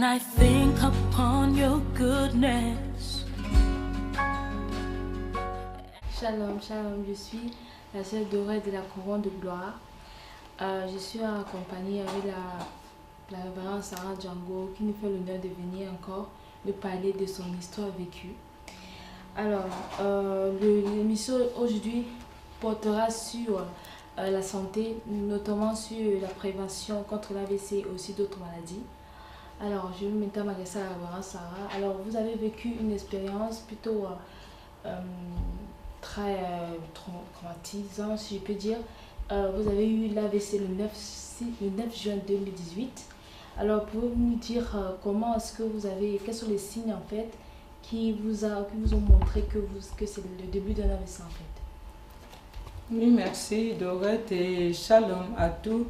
When I think upon your goodness. Shalom, shalom, je suis la sœur Dorée de la couronne de gloire. Je suis accompagnée avec la révérende Sarah Django qui nous fait l'honneur de venir encore de parler de son histoire vécue. Alors, l'émission aujourd'hui portera sur la santé, notamment sur la prévention contre l'AVC et aussi d'autres maladies. Alors, je vais maintenant m'adresser à la révérende Sarah. Alors, vous avez vécu une expérience plutôt très traumatisante, si je peux dire. Vous avez eu l'AVC le 9 juin 2018. Alors, pouvez-vous nous dire comment est-ce que vous avez, quels sont les signes en fait qui vous ont montré que c'est le début d'un AVC en fait? Oui, merci Dorette et shalom à tous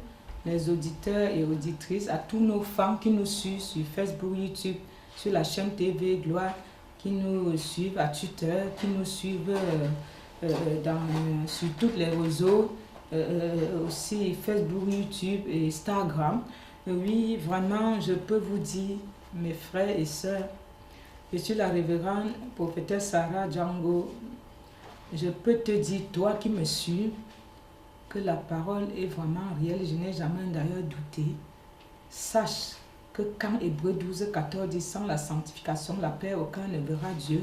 les auditeurs et auditrices, à tous nos fans qui nous suivent sur Facebook, YouTube, sur la chaîne TV Gloire, qui nous suivent à Twitter, qui nous suivent sur tous les réseaux, aussi Facebook, YouTube et Instagram. Oui, vraiment, je peux vous dire, mes frères et sœurs, je suis la révérende prophétesse Sarah Django. Je peux te dire, toi qui me suis, que la parole est vraiment réelle. Je n'ai jamais d'ailleurs douté. Sache que quand Hébreux 12, 14 dit sans la sanctification, la paix, aucun ne verra Dieu.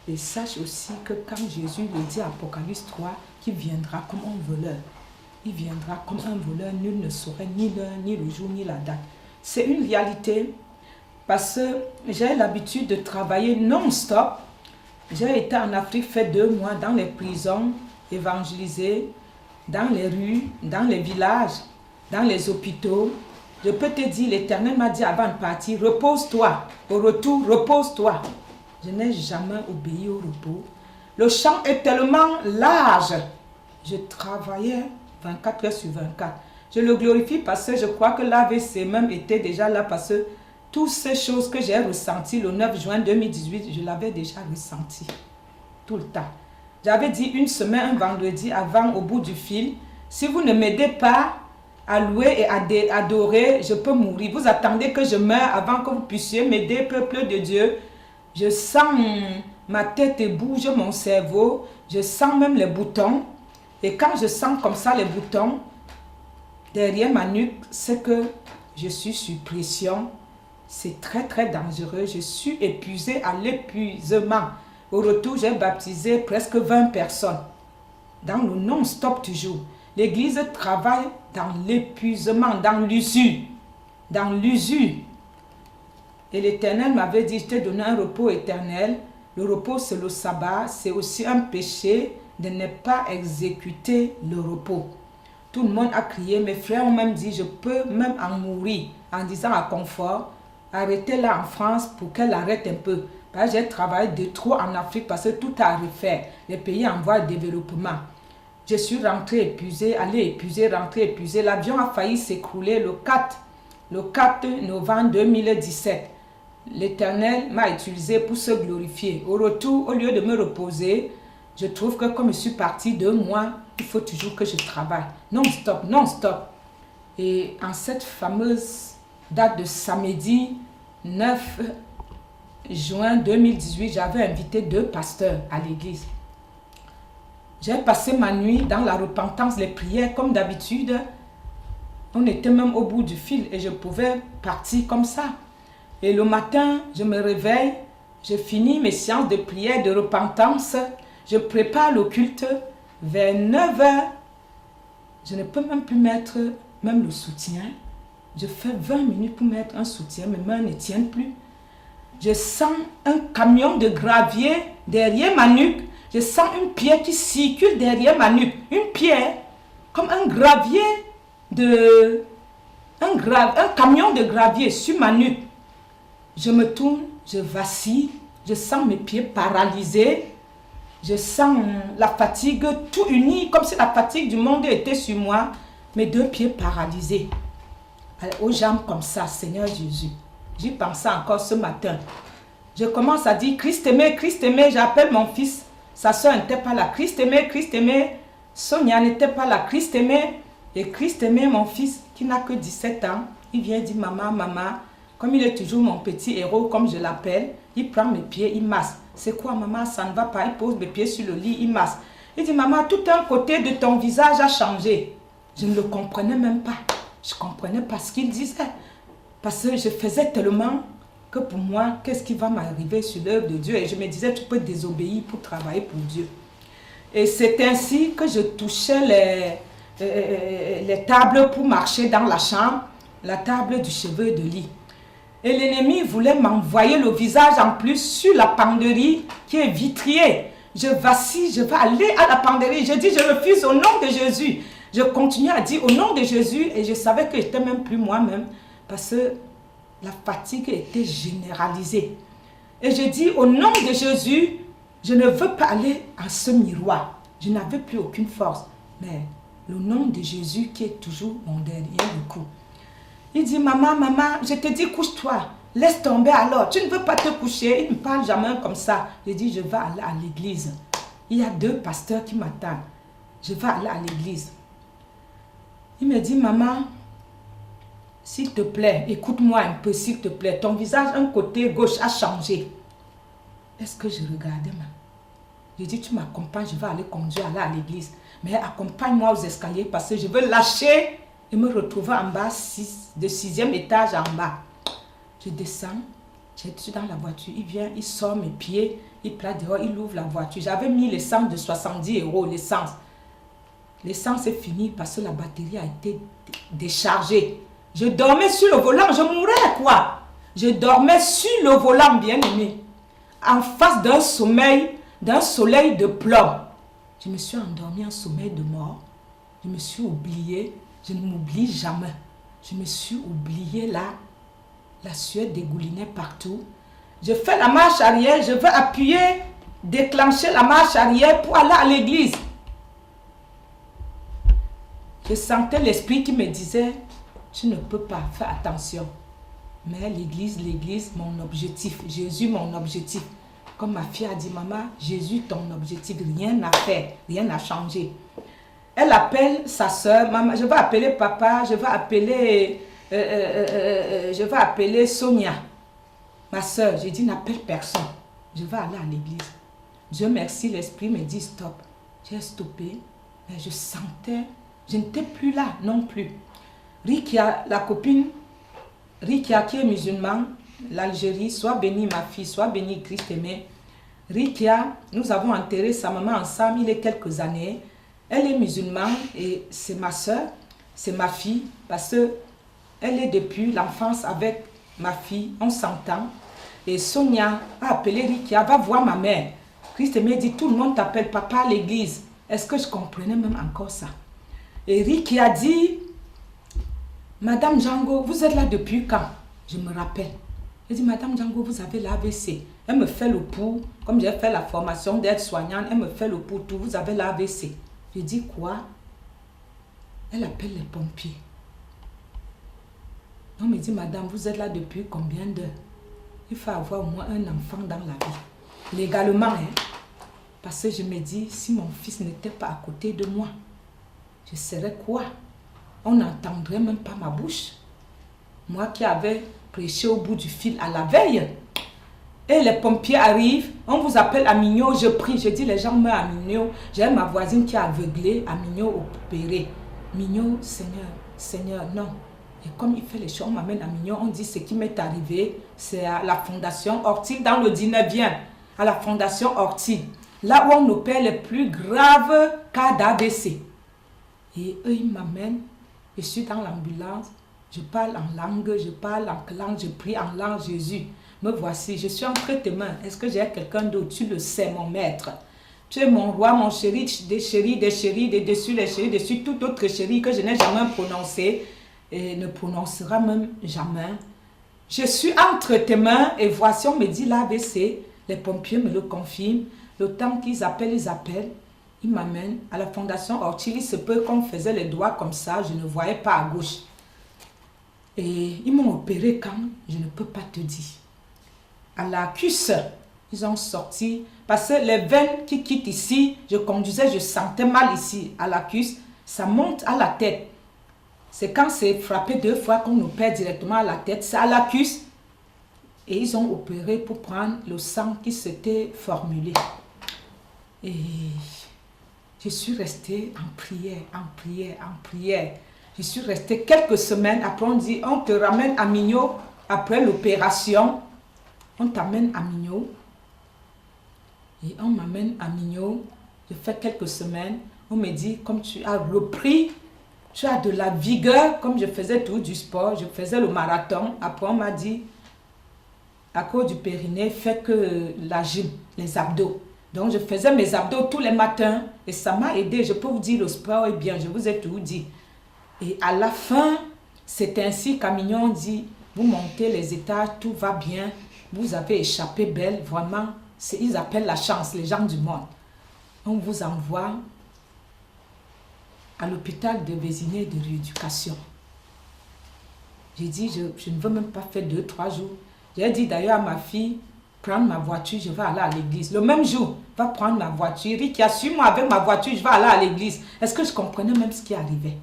Et sache aussi que quand Jésus le dit à Apocalypse 3, qu'il viendra comme un voleur. Il viendra comme un voleur, nul ne saurait ni l'heure, ni le jour, ni la date. C'est une réalité parce que j'ai l'habitude de travailler non-stop. J'ai été en Afrique, fait 2 mois dans les prisons, évangéliser, dans les rues, dans les villages, dans les hôpitaux. Je peux te dire, l'Éternel m'a dit avant de partir, repose-toi. Au retour, repose-toi. Je n'ai jamais obéi au repos. Le champ est tellement large. Je travaillais 24 heures sur 24. Je le glorifie parce que je crois que l'AVC même était déjà là parce que toutes ces choses que j'ai ressenties le 9 juin 2018, je l'avais déjà ressenti tout le temps. J'avais dit une semaine, un vendredi avant, au bout du fil, si vous ne m'aidez pas à louer et à adorer, je peux mourir. Vous attendez que je meure avant que vous puissiez m'aider, peuple de Dieu. Je sens ma tête bouge, mon cerveau, je sens même les boutons. Et quand je sens comme ça les boutons, derrière ma nuque, c'est que je suis sur pression. C'est très très dangereux. Je suis épuisée à l'épuisement. Au retour, j'ai baptisé presque 20 personnes. Dans le non-stop toujours. L'église travaille dans l'épuisement, dans l'usure. Dans l'usure. Et l'Éternel m'avait dit, je t'ai donné un repos éternel. Le repos, c'est le sabbat. C'est aussi un péché de ne pas exécuter le repos. Tout le monde a crié. Mes frères ont même dit, je peux même en mourir. En disant à Confort, arrêtez-la en France pour qu'elle arrête un peu. J'ai travaillé de trop en Afrique parce que tout a à refaire. Les pays en voie de développement. Je suis rentrée épuisée, allée épuisée, rentrée épuisée. L'avion a failli s'écrouler le 4 novembre 2017. L'Éternel m'a utilisé pour se glorifier. Au retour, au lieu de me reposer, je trouve que comme je suis partie 2 mois, il faut toujours que je travaille. Non-stop, non-stop. Et en cette fameuse date de samedi 9 juin 2018, j'avais invité 2 pasteurs à l'église. J'ai passé ma nuit dans la repentance, les prières comme d'habitude. On était même au bout du fil et je pouvais partir comme ça. Et le matin, je me réveille, je finis mes séances de prière, de repentance. Je prépare le culte vers 9 h. Je ne peux même plus mettre même le soutien. Je fais 20 minutes pour mettre un soutien, mes mains ne tiennent plus. Je sens un camion de gravier derrière ma nuque. Je sens une pierre qui circule derrière ma nuque. Une pierre, comme un gravier un camion de gravier sur ma nuque. Je me tourne, je vacille, je sens mes pieds paralysés. Je sens la fatigue tout unie, comme si la fatigue du monde était sur moi. Mes 2 pieds paralysés. Aux jambes comme ça, Seigneur Jésus. J'y pensais encore ce matin. Je commence à dire, Christ aimé, j'appelle mon fils. Sa soeur n'était pas là. Christ aimé. Sonia n'était pas là. Christ aimé. Et Christ aimé, mon fils, qui n'a que 17 ans, il vient dire, maman, Comme il est toujours mon petit héros, comme je l'appelle, il prend mes pieds, il masse. C'est quoi maman, ça ne va pas. Il pose mes pieds sur le lit, il masse. Il dit maman, tout un côté de ton visage a changé. Je ne le comprenais même pas. Je ne comprenais pas ce qu'il disait. Parce que je faisais tellement que pour moi, qu'est-ce qui va m'arriver sur l'œuvre de Dieu? Et je me disais, tu peux désobéir pour travailler pour Dieu. Et c'est ainsi que je touchais les tables pour marcher dans la chambre, la table du chevet de lit. Et l'ennemi voulait m'envoyer le visage en plus sur la penderie qui est vitrier. Je vacille, je vais aller à la penderie. Je dis, je refuse au nom de Jésus. Je continue à dire au nom de Jésus et je savais que je n'étais même plus moi-même parce que la fatigue était généralisée. Et je dis au nom de Jésus, je ne veux pas aller à ce miroir. Je n'avais plus aucune force. Mais le nom de Jésus qui est toujours mon dernier coup. Il dit, maman, je te dis, couche-toi. Laisse tomber alors. Tu ne veux pas te coucher. Il ne me parle jamais comme ça. Je dis, je vais aller à l'église. Il y a 2 pasteurs qui m'attendent. Je vais aller à l'église. Il me dit, maman, s'il te plaît, écoute-moi un peu, s'il te plaît. Ton visage, un côté gauche a changé. Est-ce que je regardais, maman? Je dis, tu m'accompagnes, je vais aller conduire à l'église. Mais accompagne-moi aux escaliers parce que je veux lâcher et me retrouver en bas, de 6e étage en bas. Je descends, je suis dans la voiture, il vient, il sort mes pieds, il plate dehors, il ouvre la voiture. J'avais mis l'essence de 70 €, l'essence. L'essence est finie parce que la batterie a été déchargée. Je dormais sur le volant, je mourais quoi. Je dormais sur le volant, bien aimé, en face d'un sommeil, d'un soleil de plomb. Je me suis endormie en sommeil de mort. Je me suis oubliée. Je ne m'oublie jamais. Je me suis oubliée là. La sueur dégoulinait partout. Je fais la marche arrière. Je veux appuyer, déclencher la marche arrière pour aller à l'église. Je sentais l'esprit qui me disait, tu ne peux pas, faire attention. Mais l'église, mon objectif. Jésus, mon objectif. Comme ma fille a dit, maman, Jésus, ton objectif, rien n'a fait, rien n'a changé. Elle appelle sa soeur, maman, je vais appeler papa, je vais appeler Sonia, ma soeur. J'ai dit, n'appelle personne, je vais aller à l'église. Dieu merci, l'esprit me dit, stop. J'ai stoppé, mais je sentais, je n'étais plus là non plus. Rikia, la copine, Rikia qui est musulmane, l'Algérie, soit bénie ma fille, soit bénie Christ aimé. Rikia, nous avons enterré sa maman ensemble il y a quelques années. Elle est musulmane et c'est ma soeur, c'est ma fille, parce qu'elle est depuis l'enfance avec ma fille, on s'entend. Et Sonia a appelé Rikia, va voir ma mère. Christ aimé dit, tout le monde t'appelle papa à l'église. Est-ce que je comprenais même encore ça? Et Rikia a dit, Madame Django, vous êtes là depuis quand? Je me rappelle. Elle dit, Madame Django, vous avez l'AVC. Elle me fait le pouls, comme j'ai fait la formation d'aide-soignante, elle me fait le pouls, tout, vous avez l'AVC. Je dis, quoi? Elle appelle les pompiers. On me dit, Madame, vous êtes là depuis combien d'heures? Il faut avoir au moins un enfant dans la vie. Légalement, hein? Parce que je me dis, si mon fils n'était pas à côté de moi, je serais quoi? On n'entendrait même pas ma bouche. Moi qui avais prêché au bout du fil à la veille. Et les pompiers arrivent, on vous appelle à Mignon, je prie, je dis les gens meurent à Mignon. J'ai ma voisine qui est aveuglée, à Mignon opérée. Mignon, Seigneur, Seigneur, non. Et comme il fait les choses, on m'amène à Mignon, on dit ce qui m'est arrivé, c'est à la Fondation Ortil, dans le 19e, à la Fondation Ortil, là où on opère les plus graves cas d'AVC. Et eux, ils m'amènent, je suis dans l'ambulance, je parle en langue, je parle en langue, je prie en langue, Jésus. Me voici, je suis entre tes mains. Est-ce que j'ai quelqu'un d'autre? Tu le sais, mon maître. Tu es mon roi, mon chéri, des chéris, des dessus, les chéris, dessus, tout autre chéri que je n'ai jamais prononcé et ne prononcera même jamais. Je suis entre tes mains et voici, on me dit l'AVC. Les pompiers me le confirment. Le temps qu'ils appellent, ils m'amènent à la Fondation Ortil. Il se peut qu'on faisait les doigts comme ça, je ne voyais pas à gauche. Et ils m'ont opéré quand? Je ne peux pas te dire. À la cuisse, ils ont sorti, parce que les veines qui quittent ici, je conduisais, je sentais mal ici, à la cuisse, ça monte à la tête. C'est quand c'est frappé 2 fois qu'on opère directement à la tête, c'est à la cuisse, et ils ont opéré pour prendre le sang qui s'était formulé. Et je suis restée en prière, en prière, en prière. Je suis restée quelques semaines. Après, on dit, on te ramène à Migno. Après l'opération, on t'amène à Migno. Et on m'amène à Migno. Je fais quelques semaines. On me dit, comme tu as repris, tu as de la vigueur. Comme je faisais tout du sport, je faisais le marathon. Après, on m'a dit, à cause du périnée, fais que la gym, les abdos. Donc, je faisais mes abdos tous les matins. Et ça m'a aidé. Je peux vous dire, le sport est bien. Je vous ai tout dit. Et à la fin, c'est ainsi qu'à Mignon dit, vous montez les étages, tout va bien, vous avez échappé belle, vraiment, ils appellent la chance, les gens du monde. On vous envoie à l'hôpital de Vésiné de rééducation. J'ai dit, je ne veux même pas faire 2-3 jours. J'ai dit d'ailleurs à ma fille, prendre ma voiture, je vais aller à l'église. Le même jour, va prendre ma voiture. Rick, suis-moi avec ma voiture, je vais aller à l'église. Est-ce que je comprenais même ce qui arrivait?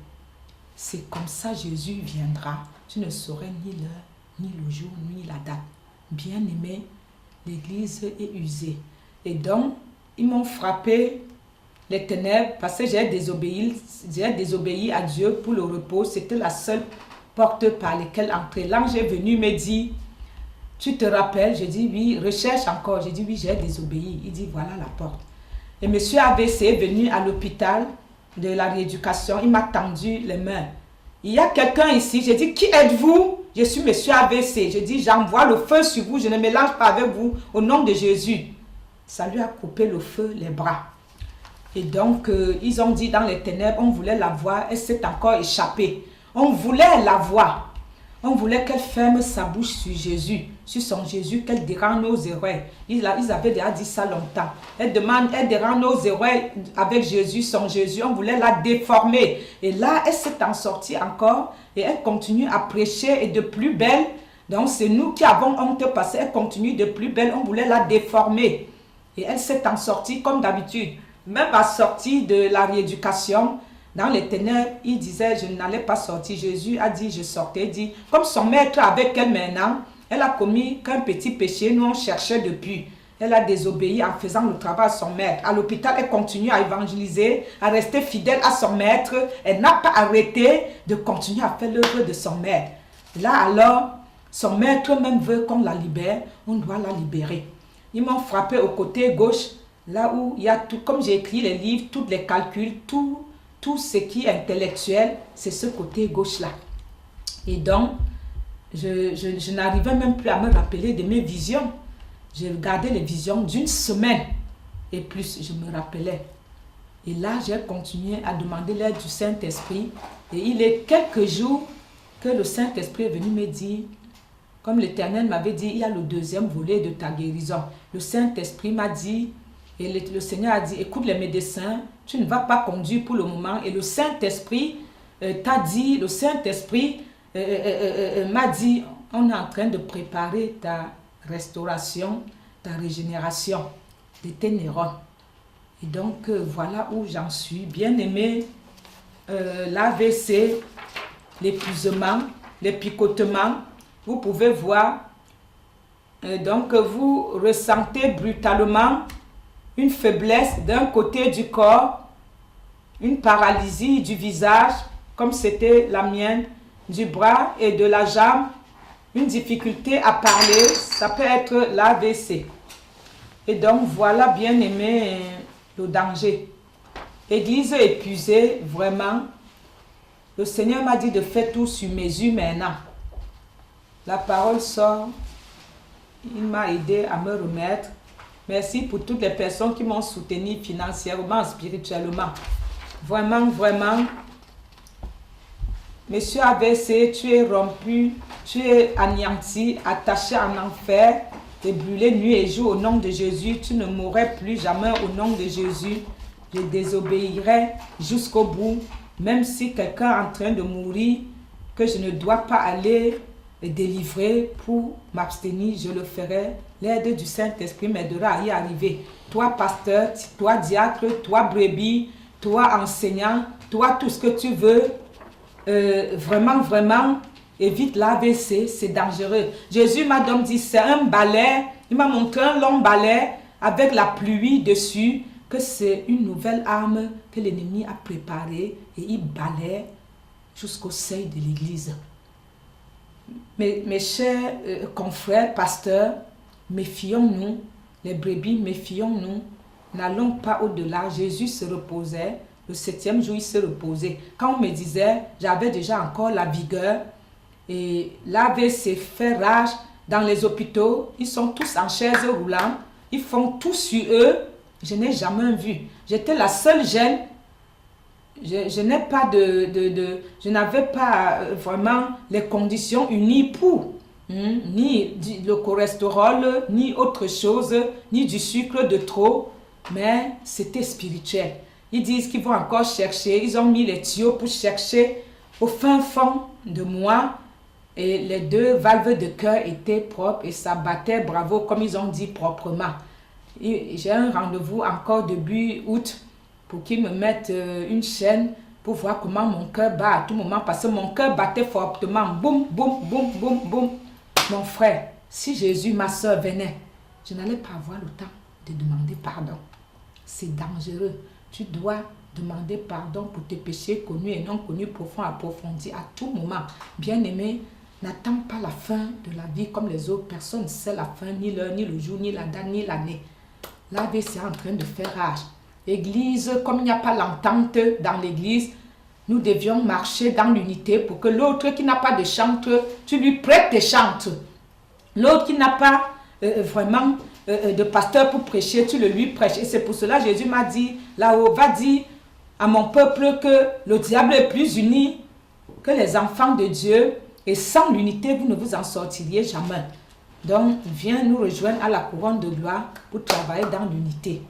C'est comme ça Jésus viendra. Tu ne saurais ni l'heure, ni le jour, ni la date. Bien-aimé, l'église est usée. Et donc, ils m'ont frappé les ténèbres parce que j'ai désobéi à Dieu pour le repos. C'était la seule porte par laquelle entrer. L'ange est venu me dire, tu te rappelles? J'ai dit oui, recherche encore. J'ai dit oui, j'ai désobéi. Il dit voilà la porte. Et monsieur AVC est venu à l'hôpital de la rééducation. Il m'a tendu les mains. Il y a quelqu'un ici. J'ai dit, qui êtes-vous? Je suis monsieur AVC. Je dis, j'envoie le feu sur vous. Je ne mélange pas avec vous. Au nom de Jésus. Ça lui a coupé le feu, les bras. Et donc, ils ont dit dans les ténèbres, on voulait la voir. Elle s'est encore échappée. On voulait la voir. On voulait qu'elle ferme sa bouche sur Jésus, sur son Jésus, qu'elle dérange nos erreurs. Ils avaient déjà dit ça longtemps. Elle dérange nos erreurs avec Jésus, son Jésus. On voulait la déformer. Et là, elle s'est en sortie encore et elle continue à prêcher et de plus belle. Donc, c'est nous qui avons honte parce qu'elle continue de plus belle. On voulait la déformer. Et elle s'est en sortie comme d'habitude. Même à sortie de la rééducation, dans les ténèbres, il disait, je n'allais pas sortir. Jésus a dit, je sortais. Il dit, comme son maître avec elle maintenant, elle a commis qu'un petit péché, nous on cherchait depuis. Elle a désobéi en faisant le travail à son maître. À l'hôpital, elle continue à évangéliser, à rester fidèle à son maître. Elle n'a pas arrêté de continuer à faire l'œuvre de son maître. Là alors, son maître même veut qu'on la libère, on doit la libérer. Ils m'ont frappé au côté gauche, là où il y a tout, comme j'ai écrit les livres, tous les calculs, tout ce qui est intellectuel, c'est ce côté gauche-là. Et donc, je n'arrivais même plus à me rappeler de mes visions. J'ai regardé les visions d'une semaine et plus, je me rappelais. Et là, j'ai continué à demander l'aide du Saint-Esprit. Et il est quelques jours que le Saint-Esprit est venu me dire, comme l'Éternel m'avait dit, il y a le deuxième volet de ta guérison. Le Saint-Esprit m'a dit, et le Seigneur a dit, écoute les médecins, tu ne vas pas conduire pour le moment. Et le Saint-Esprit t'a dit, le Saint-Esprit m'a dit, on est en train de préparer ta restauration, ta régénération de tes neurones. Et donc, voilà où j'en suis. Bien aimé, l'AVC, l'épuisement, les picotements, vous pouvez voir. Donc, vous ressentez brutalement une faiblesse d'un côté du corps, une paralysie du visage, comme c'était la mienne, du bras et de la jambe, une difficulté à parler, ça peut être l'AVC. Et donc, voilà, bien aimé, le danger. Église épuisée, vraiment. Le Seigneur m'a dit de faire tout sur mesure maintenant. La parole sort. Il m'a aidé à me remettre. Merci pour toutes les personnes qui m'ont soutenu financièrement, spirituellement. Vraiment, vraiment. Monsieur AVC, tu es rompu, tu es anéanti, attaché en enfer et brûlé nuit et jour au nom de Jésus. Tu ne mourrais plus jamais au nom de Jésus. Je désobéirai jusqu'au bout, même si quelqu'un est en train de mourir, que je ne dois pas aller délivrer pour m'abstenir, je le ferai. L'aide du Saint-Esprit m'aidera à y arriver. Toi, pasteur, toi, diacre, toi, brebis, toi, enseignant, toi, tout ce que tu veux. Vraiment, vraiment. évite l'AVC, c'est dangereux. Jésus m'a donc dit, c'est un balai, il m'a montré un long balai avec la pluie dessus, que c'est une nouvelle arme que l'ennemi a préparée et il balaie jusqu'au seuil de l'église. Mes chers confrères, pasteurs, méfions-nous, les brebis, méfions-nous, n'allons pas au-delà. Jésus se reposait, le 7e jour, il se reposait. Quand on me disait, j'avais déjà encore la vigueur, et l'AVC fait rage dans les hôpitaux, ils sont tous en chaise roulante, ils font tout sur eux, je n'ai jamais vu. J'étais la seule jeune. Je n'avais pas vraiment les conditions unies pour ni le cholestérol, ni autre chose, ni du sucre de trop, mais c'était spirituel. Ils disent qu'ils vont encore chercher, ils ont mis les tuyaux pour chercher au fin fond de moi, et les 2 valves de cœur étaient propres et ça battait bravo comme ils ont dit proprement. J'ai un rendez-vous encore début août pour qu'ils me mettent une chaîne pour voir comment mon cœur bat à tout moment, parce que mon cœur battait fortement. Boum, boum, boum, boum, boum. Mon frère, si Jésus, ma soeur, venait, je n'allais pas avoir le temps de demander pardon. C'est dangereux. Tu dois demander pardon pour tes péchés connus et non connus, profonds, approfondis à tout moment. Bien-aimé, n'attends pas la fin de la vie comme les autres. Personne ne sait la fin, ni l'heure, ni le jour, ni la date, ni l'année. L'AVC est en train de faire rage. Église, comme il n'y a pas l'entente dans l'église, nous devions marcher dans l'unité pour que l'autre qui n'a pas de chantre, tu lui prêtes tes chantres. L'autre qui n'a pas vraiment de pasteur pour prêcher, tu le lui prêches. Et c'est pour cela que Jésus m'a dit, là-haut, va dire à mon peuple que le diable est plus uni que les enfants de Dieu. Et sans l'unité, vous ne vous en sortiriez jamais. Donc, viens nous rejoindre à la couronne de gloire pour travailler dans l'unité.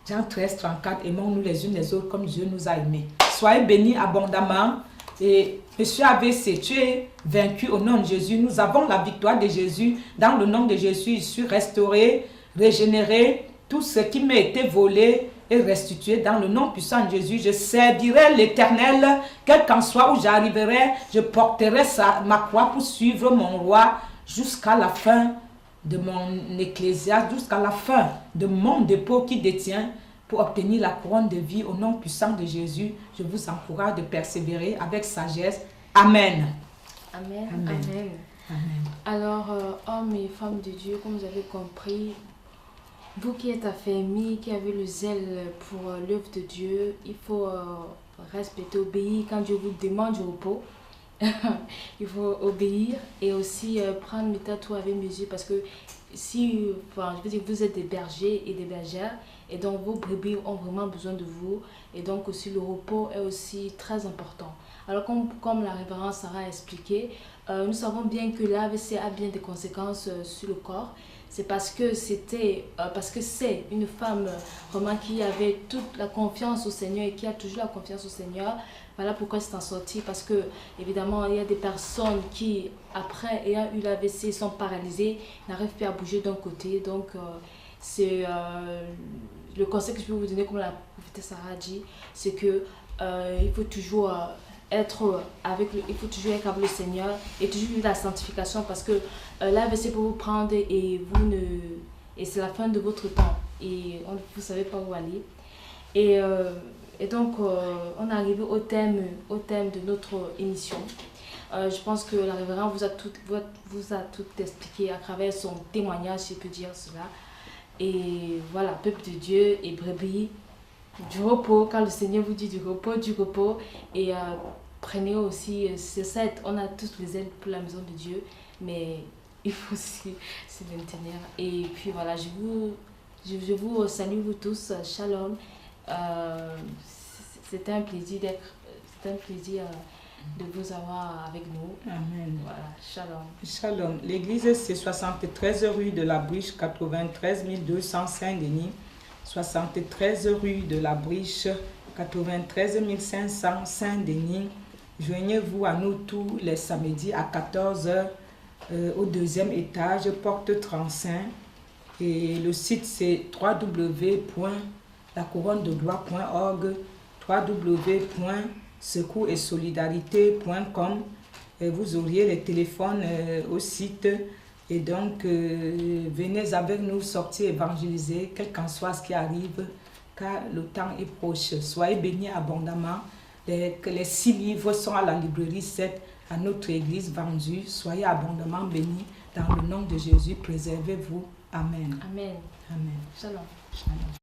Jean 13, 34, aimons-nous les unes les autres comme Dieu nous a aimés. Soyez bénis abondamment. Et Monsieur AVC, tu es vaincu au nom de Jésus. Nous avons la victoire de Jésus. Dans le nom de Jésus, je suis restauré, régénéré. Tout ce qui m'a été volé est restitué dans le nom puissant de Jésus. Je servirai l'Éternel, quel qu'en soit où j'arriverai. Je porterai ma croix pour suivre mon roi jusqu'à la fin de mon ecclésiaste, jusqu'à la fin de mon dépôt qui détient pour obtenir la couronne de vie au nom puissant de Jésus. Je vous encourage de persévérer avec sagesse. Amen. Amen. Amen. Amen. Amen. Alors, hommes et femmes de Dieu, comme vous avez compris, vous qui êtes affermis, qui avez le zèle pour l'œuvre de Dieu, il faut respecter, obéir quand Dieu vous demande du repos. Il faut obéir et aussi prendre méthode tout avec mesure, parce que si, enfin, je veux dire, vous êtes des bergers et des bergères et donc vos brebis ont vraiment besoin de vous, et donc aussi le repos est aussi très important. Alors comme la révérende Sarah a expliqué, nous savons bien que l'AVC a bien des conséquences sur le corps. C'est parce que c'est une femme vraiment qui avait toute la confiance au Seigneur et qui a toujours la confiance au Seigneur. Voilà pourquoi c'est en sorti, parce que évidemment il y a des personnes qui après ayant eu l'AVC sont paralysées, n'arrivent plus à bouger d'un côté. Donc c'est le conseil que je peux vous donner, comme la prophétesse Sarah dit, c'est que il faut toujours être avec le Seigneur et toujours la sanctification, parce que l'AVC peut vous prendre et c'est la fin de votre temps et vous ne savez pas où aller. Et donc on est arrivé au thème de notre émission. Je pense que la révérende vous a tout expliqué à travers son témoignage, si je peux dire cela. Et voilà, peuple de Dieu et brebis, du repos, quand le Seigneur vous dit du repos, et prenez aussi, c'est ça, on a tous les ailes pour la maison de Dieu, mais il faut aussi se maintenir. Et puis voilà, je vous salue vous tous, shalom. C'était un plaisir de vous avoir avec nous. Amen. Voilà, shalom. Shalom. L'église, c'est 73 rue de la Briche, 93 200 Saint-Denis. 73 rue de la Briche, 93 500 Saint-Denis. Joignez-vous à nous tous les samedis à 14h au 2e étage, porte 35. Et le site, c'est www.lacouronne-de-gloire.org, www.secours-et-solidarité.com Vous auriez les téléphones au site. Et donc, venez avec nous sortir évangéliser, quel qu'en soit ce qui arrive, car le temps est proche. Soyez bénis abondamment. Les 6 livres sont à la librairie 7 à notre église vendue. Soyez abondamment bénis. Dans le nom de Jésus, préservez-vous. Amen. Amen. Amen. Shalom. Shalom.